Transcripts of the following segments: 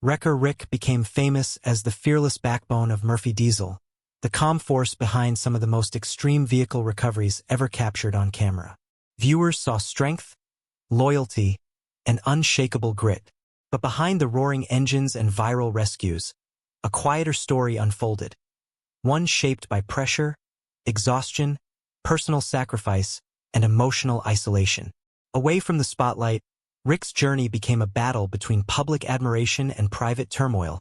Wrecker Rick became famous as the fearless backbone of Murphy Diesel, the calm force behind some of the most extreme vehicle recoveries ever captured on camera. Viewers saw strength, loyalty, and unshakable grit. But behind the roaring engines and viral rescues, a quieter story unfolded. One shaped by pressure, exhaustion, personal sacrifice, and emotional isolation. Away from the spotlight, Rick's journey became a battle between public admiration and private turmoil,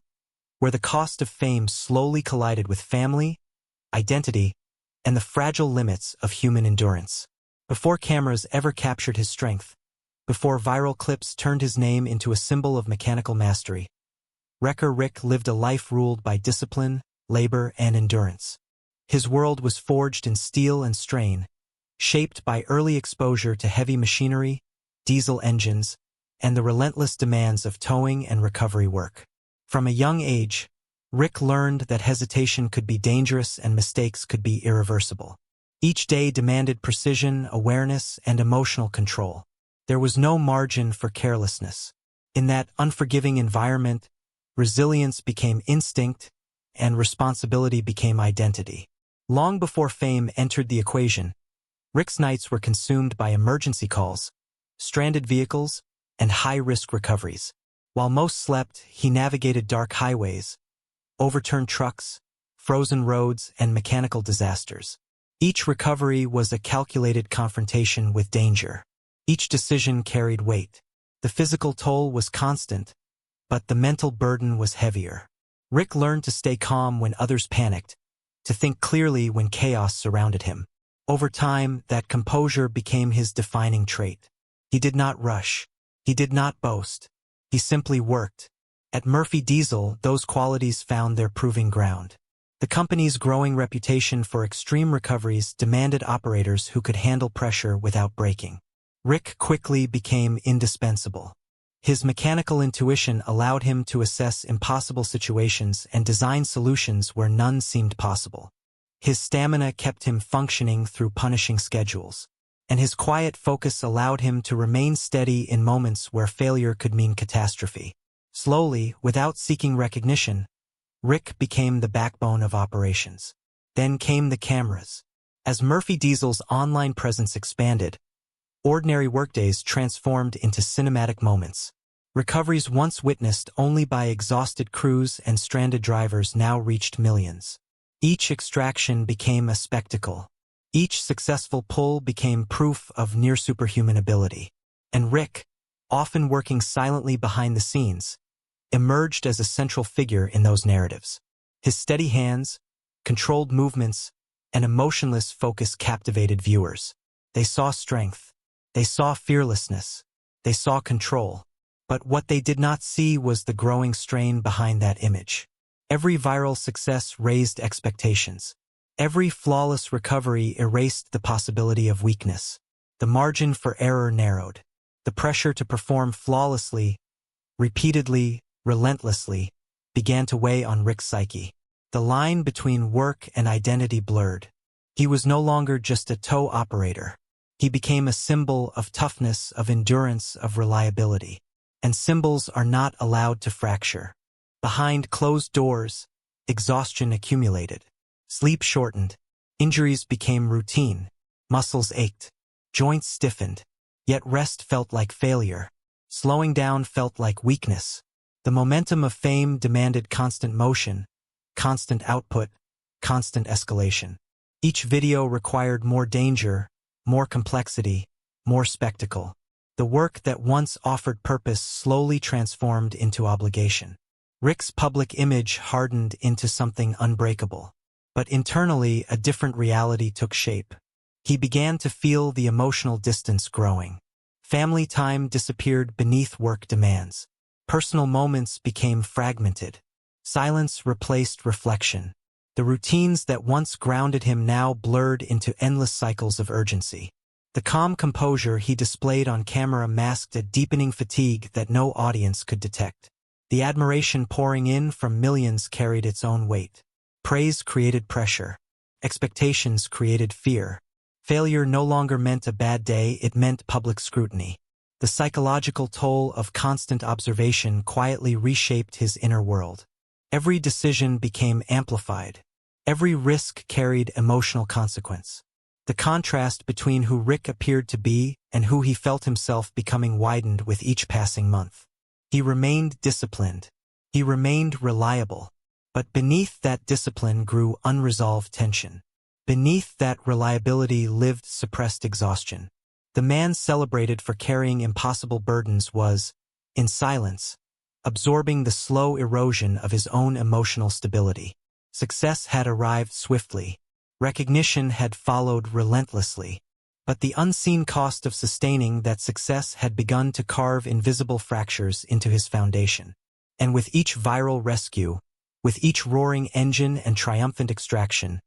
where the cost of fame slowly collided with family, identity, and the fragile limits of human endurance. Before cameras ever captured his strength, before viral clips turned his name into a symbol of mechanical mastery, Wrecker Rick lived a life ruled by discipline, labor, and endurance. His world was forged in steel and strain, shaped by early exposure to heavy machinery, diesel engines, and the relentless demands of towing and recovery work. From a young age, Rick learned that hesitation could be dangerous and mistakes could be irreversible. Each day demanded precision, awareness, and emotional control. There was no margin for carelessness. In that unforgiving environment, resilience became instinct, and responsibility became identity. Long before fame entered the equation, Rick's nights were consumed by emergency calls, stranded vehicles, and high-risk recoveries. While most slept, he navigated dark highways, overturned trucks, frozen roads, and mechanical disasters. Each recovery was a calculated confrontation with danger. Each decision carried weight. The physical toll was constant, but the mental burden was heavier. Rick learned to stay calm when others panicked, to think clearly when chaos surrounded him. Over time, that composure became his defining trait. He did not rush. He did not boast. He simply worked. At Murphy Diesel, those qualities found their proving ground. The company's growing reputation for extreme recoveries demanded operators who could handle pressure without breaking. Rick quickly became indispensable. His mechanical intuition allowed him to assess impossible situations and design solutions where none seemed possible. His stamina kept him functioning through punishing schedules, and his quiet focus allowed him to remain steady in moments where failure could mean catastrophe. Slowly, without seeking recognition, Rick became the backbone of operations. Then came the cameras. As Murphy Diesel's online presence expanded, ordinary workdays transformed into cinematic moments. Recoveries once witnessed only by exhausted crews and stranded drivers now reached millions. Each extraction became a spectacle. Each successful pull became proof of near-superhuman ability. And Rick, often working silently behind the scenes, emerged as a central figure in those narratives. His steady hands, controlled movements, and emotionless focus captivated viewers. They saw strength. They saw fearlessness. They saw control. But what they did not see was the growing strain behind that image. Every viral success raised expectations. Every flawless recovery erased the possibility of weakness. The margin for error narrowed. The pressure to perform flawlessly, repeatedly, relentlessly, began to weigh on Rick's psyche. The line between work and identity blurred. He was no longer just a tow operator. He became a symbol of toughness, of endurance, of reliability. And symbols are not allowed to fracture. Behind closed doors, exhaustion accumulated. Sleep shortened. Injuries became routine. Muscles ached. Joints stiffened. Yet rest felt like failure. Slowing down felt like weakness. The momentum of fame demanded constant motion, constant output, constant escalation. Each video required more danger, more complexity, more spectacle. The work that once offered purpose slowly transformed into obligation. Rick's public image hardened into something unbreakable. But internally, a different reality took shape. He began to feel the emotional distance growing. Family time disappeared beneath work demands. Personal moments became fragmented. Silence replaced reflection. The routines that once grounded him now blurred into endless cycles of urgency. The calm composure he displayed on camera masked a deepening fatigue that no audience could detect. The admiration pouring in from millions carried its own weight. Praise created pressure. Expectations created fear. Failure no longer meant a bad day, it meant public scrutiny. The psychological toll of constant observation quietly reshaped his inner world. Every decision became amplified. Every risk carried emotional consequence. The contrast between who Rick appeared to be and who he felt himself becoming widened with each passing month. He remained disciplined. He remained reliable. But beneath that discipline grew unresolved tension. Beneath that reliability lived suppressed exhaustion. The man celebrated for carrying impossible burdens was, in silence, absorbing the slow erosion of his own emotional stability. Success had arrived swiftly. Recognition had followed relentlessly. But the unseen cost of sustaining that success had begun to carve invisible fractures into his foundation. And with each viral rescue, with each roaring engine and triumphant extraction,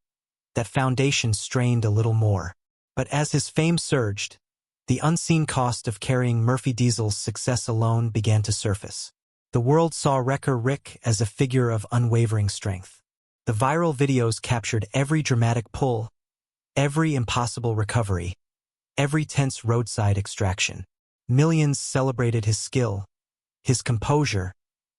that foundation strained a little more. But as his fame surged, the unseen cost of carrying Murphy Diesel's success alone began to surface. The world saw Wrecker Rick as a figure of unwavering strength. The viral videos captured every dramatic pull, every impossible recovery, every tense roadside extraction. Millions celebrated his skill, his composure,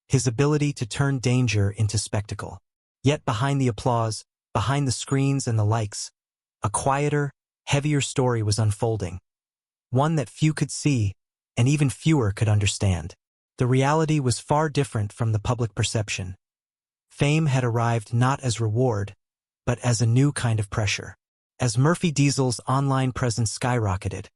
his ability to turn danger into spectacle. Yet behind the applause, behind the screens and the likes, a quieter, heavier story was unfolding. One that few could see, and even fewer could understand. The reality was far different from the public perception. Fame had arrived not as reward, but as a new kind of pressure. As Murphy Diesel's online presence skyrocketed,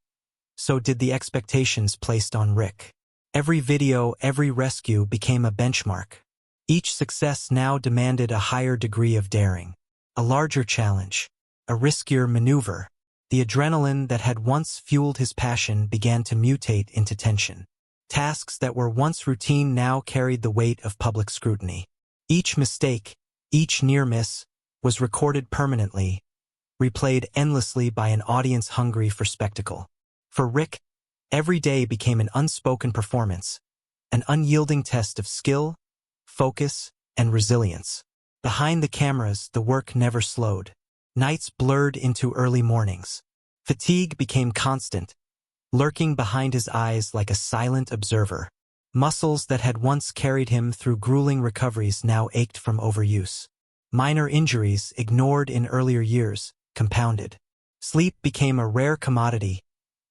so did the expectations placed on Rick. Every video, every rescue became a benchmark. Each success now demanded a higher degree of daring, a larger challenge, a riskier maneuver. The adrenaline that had once fueled his passion began to mutate into tension. Tasks that were once routine now carried the weight of public scrutiny. Each mistake, each near miss, was recorded permanently, replayed endlessly by an audience hungry for spectacle. For Rick, every day became an unspoken performance, an unyielding test of skill, focus, and resilience. Behind the cameras, the work never slowed. Nights blurred into early mornings. Fatigue became constant, lurking behind his eyes like a silent observer. Muscles that had once carried him through grueling recoveries now ached from overuse. Minor injuries, ignored in earlier years, compounded. Sleep became a rare commodity,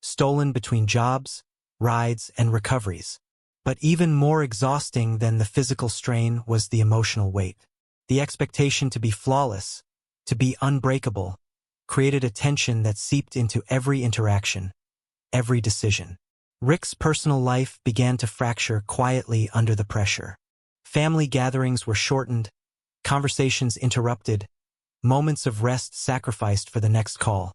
stolen between jobs, rides, and recoveries. But even more exhausting than the physical strain was the emotional weight. The expectation to be flawless, to be unbreakable, created a tension that seeped into every interaction, every decision. Rick's personal life began to fracture quietly under the pressure. Family gatherings were shortened, conversations interrupted, moments of rest sacrificed for the next call,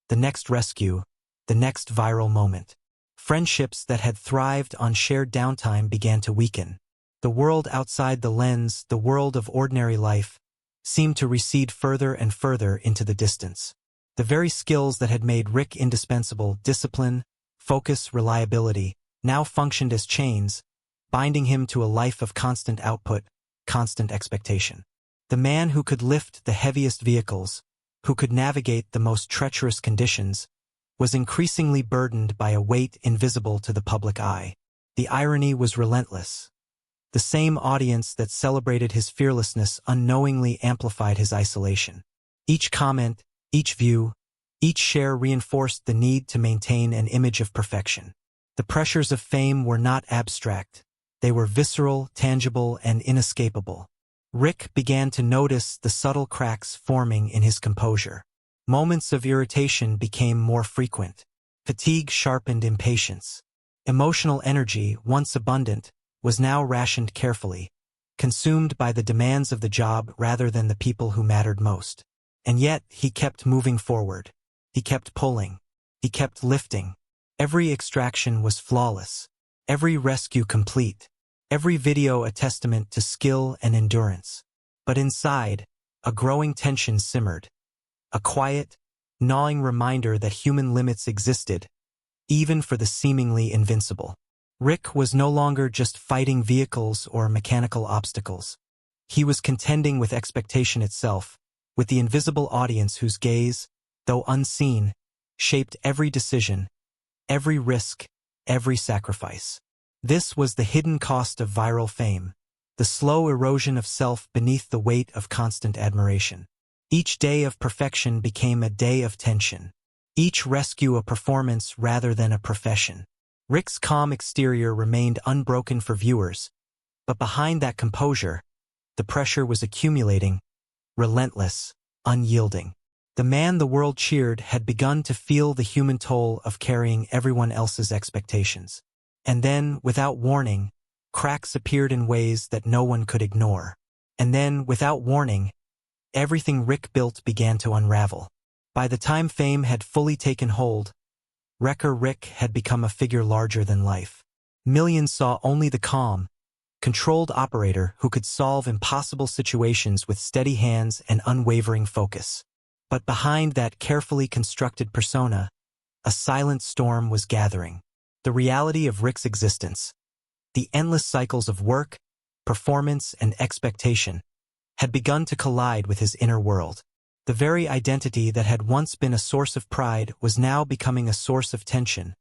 the next rescue, the next viral moment. Friendships that had thrived on shared downtime began to weaken. The world outside the lens, the world of ordinary life, seemed to recede further and further into the distance. The very skills that had made Rick indispensable, discipline, focus, reliability, now functioned as chains, binding him to a life of constant output, constant expectation. The man who could lift the heaviest vehicles, who could navigate the most treacherous conditions, was increasingly burdened by a weight invisible to the public eye. The irony was relentless. The same audience that celebrated his fearlessness unknowingly amplified his isolation. Each comment, each view, each share reinforced the need to maintain an image of perfection. The pressures of fame were not abstract. They were visceral, tangible, and inescapable. Rick began to notice the subtle cracks forming in his composure. Moments of irritation became more frequent. Fatigue sharpened impatience. Emotional energy, once abundant, was now rationed carefully, consumed by the demands of the job rather than the people who mattered most. And yet, he kept moving forward. He kept pulling. He kept lifting. Every extraction was flawless. Every rescue complete. Every video a testament to skill and endurance. But inside, a growing tension simmered. A quiet, gnawing reminder that human limits existed, even for the seemingly invincible. Rick was no longer just fighting vehicles or mechanical obstacles. He was contending with expectation itself, with the invisible audience whose gaze, though unseen, shaped every decision, every risk, every sacrifice. This was the hidden cost of viral fame, the slow erosion of self beneath the weight of constant admiration. Each day of perfection became a day of tension. Each rescue a performance rather than a profession. Rick's calm exterior remained unbroken for viewers, but behind that composure, the pressure was accumulating, relentless, unyielding. The man the world cheered had begun to feel the human toll of carrying everyone else's expectations. And then, without warning, cracks appeared in ways that no one could ignore. And then, without warning, everything Rick built began to unravel. By the time fame had fully taken hold, Wrecker Rick had become a figure larger than life. Millions saw only the calm, controlled operator who could solve impossible situations with steady hands and unwavering focus. But behind that carefully constructed persona, a silent storm was gathering. The reality of Rick's existence, the endless cycles of work, performance, and expectation, had begun to collide with his inner world. The very identity that had once been a source of pride was now becoming a source of tension,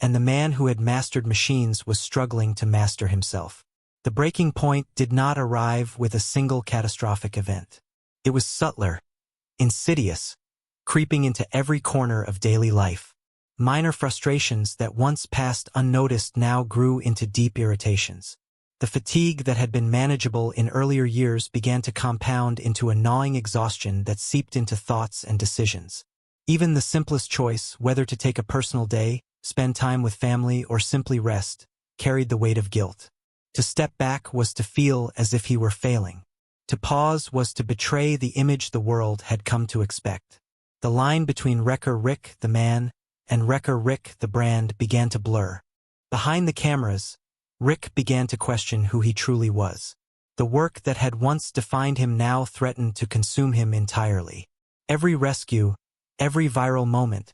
and the man who had mastered machines was struggling to master himself. The breaking point did not arrive with a single catastrophic event. It was subtler, insidious, creeping into every corner of daily life. Minor frustrations that once passed unnoticed now grew into deep irritations. The fatigue that had been manageable in earlier years began to compound into a gnawing exhaustion that seeped into thoughts and decisions. Even the simplest choice, whether to take a personal day, spend time with family, or simply rest, carried the weight of guilt. To step back was to feel as if he were failing. To pause was to betray the image the world had come to expect. The line between Wrecker Rick, the man, and Wrecker Rick, the brand, began to blur. Behind the cameras, Rick began to question who he truly was. The work that had once defined him now threatened to consume him entirely. Every rescue, every viral moment,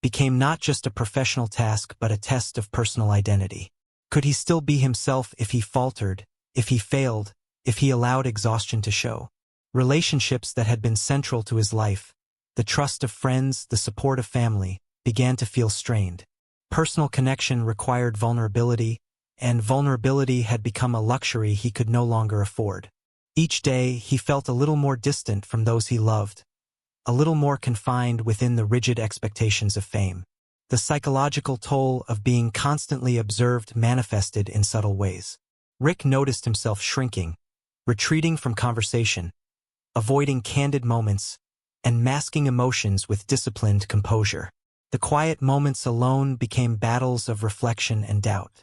became not just a professional task but a test of personal identity. Could he still be himself if he faltered, if he failed, if he allowed exhaustion to show? Relationships that had been central to his life, the trust of friends, the support of family, began to feel strained. Personal connection required vulnerability, and vulnerability had become a luxury he could no longer afford. Each day, he felt a little more distant from those he loved, a little more confined within the rigid expectations of fame. The psychological toll of being constantly observed manifested in subtle ways. Rick noticed himself shrinking, retreating from conversation, avoiding candid moments, and masking emotions with disciplined composure. The quiet moments alone became battles of reflection and doubt.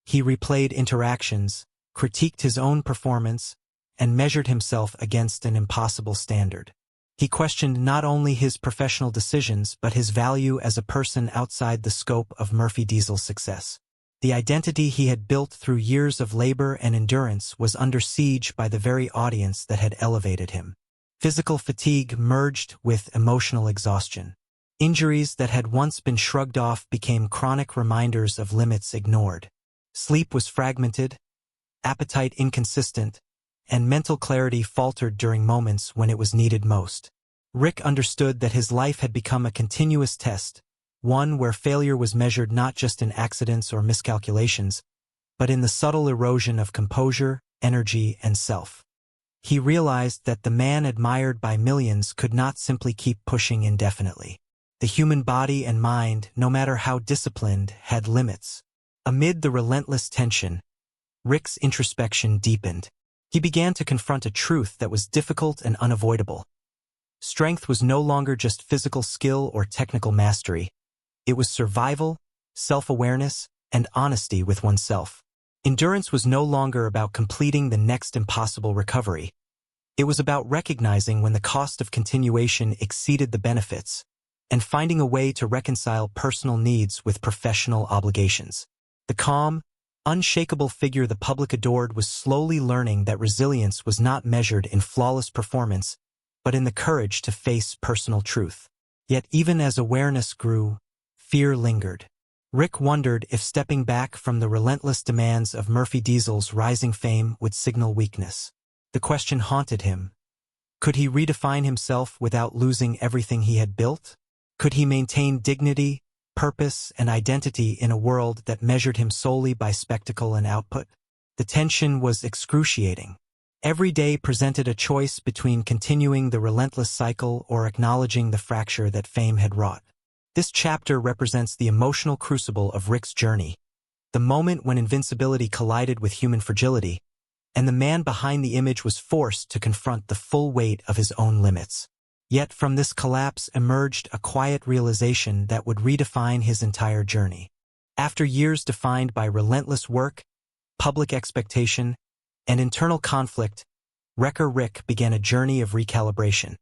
He replayed interactions, critiqued his own performance, and measured himself against an impossible standard. He questioned not only his professional decisions but his value as a person outside the scope of Murphy Diesel's success. The identity he had built through years of labor and endurance was under siege by the very audience that had elevated him. Physical fatigue merged with emotional exhaustion. Injuries that had once been shrugged off became chronic reminders of limits ignored. Sleep was fragmented, appetite inconsistent, and mental clarity faltered during moments when it was needed most. Rick understood that his life had become a continuous test, one where failure was measured not just in accidents or miscalculations, but in the subtle erosion of composure, energy, and self. He realized that the man admired by millions could not simply keep pushing indefinitely. The human body and mind, no matter how disciplined, had limits. Amid the relentless tension, Rick's introspection deepened. He began to confront a truth that was difficult and unavoidable. Strength was no longer just physical skill or technical mastery. It was survival, self-awareness, and honesty with oneself. Endurance was no longer about completing the next impossible recovery. It was about recognizing when the cost of continuation exceeded the benefits, and finding a way to reconcile personal needs with professional obligations. The calm, unshakable figure the public adored was slowly learning that resilience was not measured in flawless performance, but in the courage to face personal truth. Yet even as awareness grew, fear lingered. Rick wondered if stepping back from the relentless demands of Murphy Diesel's rising fame would signal weakness. The question haunted him. Could he redefine himself without losing everything he had built? Could he maintain dignity, purpose, and identity in a world that measured him solely by spectacle and output. The tension was excruciating. Every day presented a choice between continuing the relentless cycle or acknowledging the fracture that fame had wrought. This chapter represents the emotional crucible of Rick's journey, the moment when invincibility collided with human fragility, and the man behind the image was forced to confront the full weight of his own limits. Yet from this collapse emerged a quiet realization that would redefine his entire journey. After years defined by relentless work, public expectation, and internal conflict, Wrecker Rick began a journey of recalibration,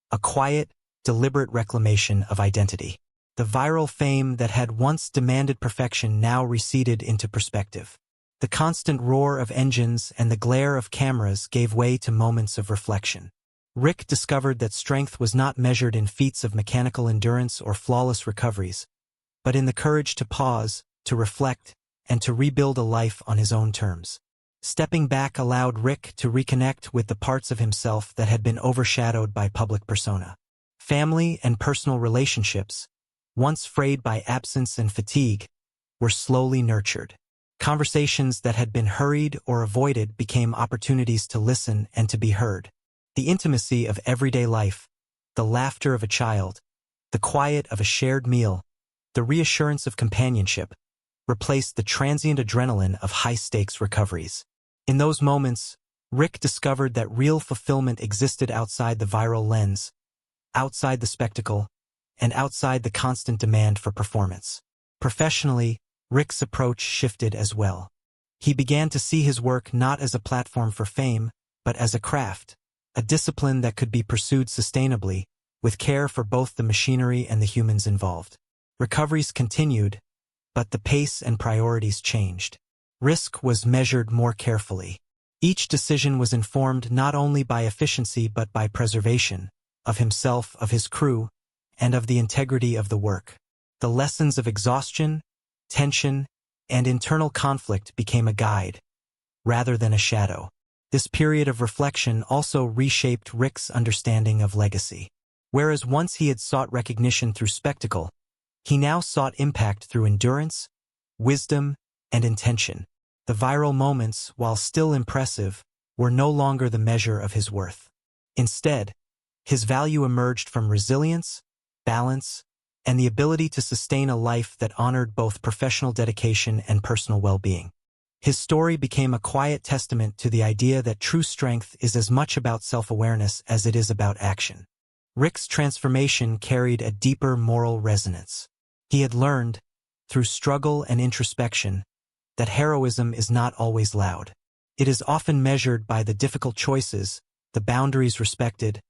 a quiet, deliberate reclamation of identity. The viral fame that had once demanded perfection now receded into perspective. The constant roar of engines and the glare of cameras gave way to moments of reflection. Rick discovered that strength was not measured in feats of mechanical endurance or flawless recoveries, but in the courage to pause, to reflect, and to rebuild a life on his own terms. Stepping back allowed Rick to reconnect with the parts of himself that had been overshadowed by public persona. Family and personal relationships, once frayed by absence and fatigue, were slowly nurtured. Conversations that had been hurried or avoided became opportunities to listen and to be heard. The intimacy of everyday life, the laughter of a child, the quiet of a shared meal, the reassurance of companionship, replaced the transient adrenaline of high-stakes recoveries. In those moments, Rick discovered that real fulfillment existed outside the viral lens, outside the spectacle, and outside the constant demand for performance. Professionally, Rick's approach shifted as well. He began to see his work not as a platform for fame, but as a craft, a discipline that could be pursued sustainably, with care for both the machinery and the humans involved. Recoveries continued, but the pace and priorities changed. Risk was measured more carefully. Each decision was informed not only by efficiency but by preservation, of himself, of his crew, and of the integrity of the work. The lessons of exhaustion, tension, and internal conflict became a guide, rather than a shadow. This period of reflection also reshaped Rick's understanding of legacy. Whereas once he had sought recognition through spectacle, he now sought impact through endurance, wisdom, and intention. The viral moments, while still impressive, were no longer the measure of his worth. Instead, his value emerged from resilience, balance, and the ability to sustain a life that honored both professional dedication and personal well-being. His story became a quiet testament to the idea that true strength is as much about self-awareness as it is about action. Rick's transformation carried a deeper moral resonance. He had learned, through struggle and introspection, that heroism is not always loud. It is often measured by the difficult choices, the boundaries respected,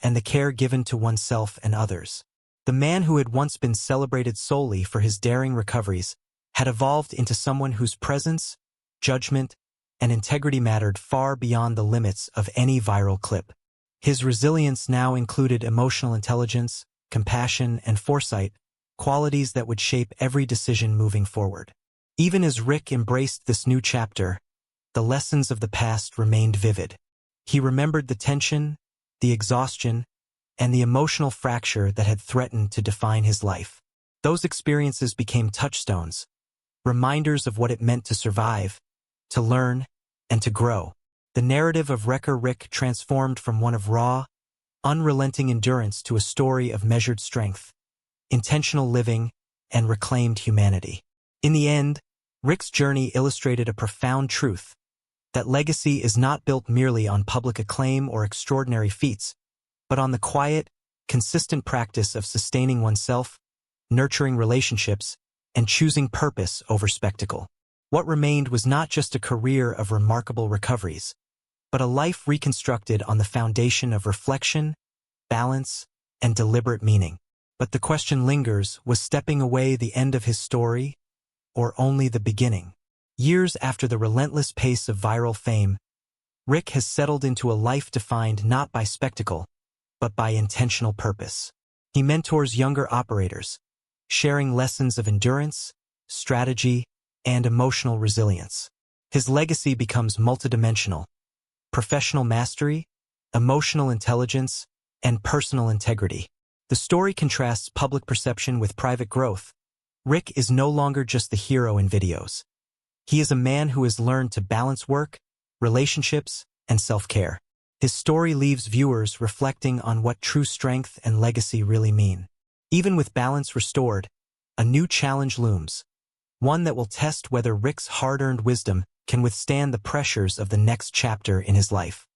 and the care given to oneself and others. The man who had once been celebrated solely for his daring recoveries had evolved into someone whose presence, judgment, and integrity mattered far beyond the limits of any viral clip. His resilience now included emotional intelligence, compassion, and foresight, qualities that would shape every decision moving forward. Even as Rick embraced this new chapter, the lessons of the past remained vivid. He remembered the tension, the exhaustion, and the emotional fracture that had threatened to define his life. Those experiences became touchstones, reminders of what it meant to survive, to learn, and to grow. The narrative of Wrecker Rick transformed from one of raw, unrelenting endurance to a story of measured strength, intentional living, and reclaimed humanity. In the end, Rick's journey illustrated a profound truth, that legacy is not built merely on public acclaim or extraordinary feats, but on the quiet, consistent practice of sustaining oneself, nurturing relationships, and choosing purpose over spectacle. What remained was not just a career of remarkable recoveries, but a life reconstructed on the foundation of reflection, balance, and deliberate meaning. But the question lingers, was stepping away the end of his story, or only the beginning? Years after the relentless pace of viral fame, Rick has settled into a life defined not by spectacle, but by intentional purpose. He mentors younger operators, sharing lessons of endurance, strategy, and emotional resilience. His legacy becomes multidimensional: professional mastery, emotional intelligence, and personal integrity. The story contrasts public perception with private growth, Rick is no longer just the hero in videos. He is a man who has learned to balance work, relationships, and self-care. His story leaves viewers reflecting on what true strength and legacy really mean. Even with balance restored, a new challenge looms, one that will test whether Rick's hard-earned wisdom can withstand the pressures of the next chapter in his life.